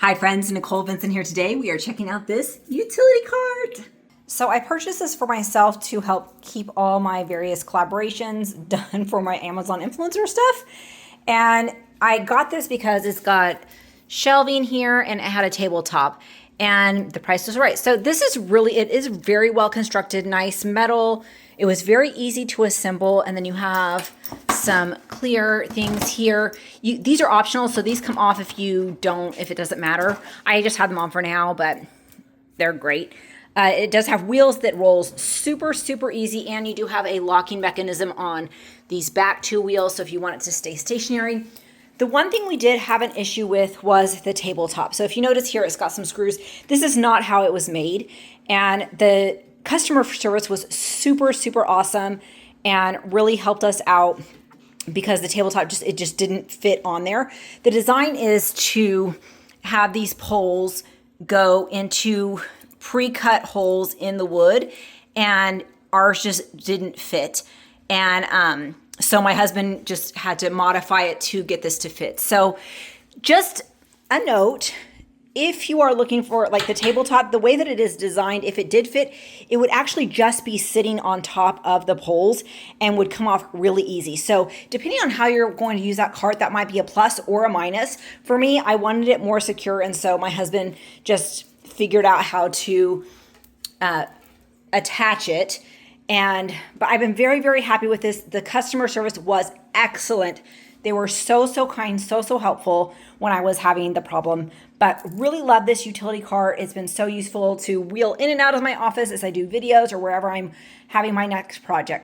Hi friends, Nicole Vincent here today. We are checking out this utility cart. So I purchased this for myself to help keep all my various collaborations done for my Amazon influencer stuff. And I got this because it's got shelving here and it had a tabletop and the price was right. So this is really, it is very well constructed, nice metal. It was very easy to assemble. And then you have some clear things here. These are optional, so these come off if it doesn't matter. I just have them on for now, but they're great. It does have wheels that rolls super, super easy, and you do have a locking mechanism on these back two wheels, so if you want it to stay stationary. The one thing we did have an issue with was the tabletop. So if you notice here, it's got some screws. This is not how it was made, and the customer service was super, super awesome and really helped us out because the tabletop just didn't fit on there. The design is to have these poles go into pre-cut holes in the wood, and ours just didn't fit. And so my husband just had to modify it to get this to fit. So just a note, if you are looking for like the tabletop, the way that it is designed, if it did fit, it would actually just be sitting on top of the poles and would come off really easy. So depending on how you're going to use that cart, that might be a plus or a minus. For me, I wanted it more secure, and so my husband just figured out how to attach it. But I've been very, very happy with this. The customer service was excellent. They were so, so kind, so, so helpful when I was having the problem. But really love this utility cart. It's been so useful to wheel in and out of my office as I do videos or wherever I'm having my next project.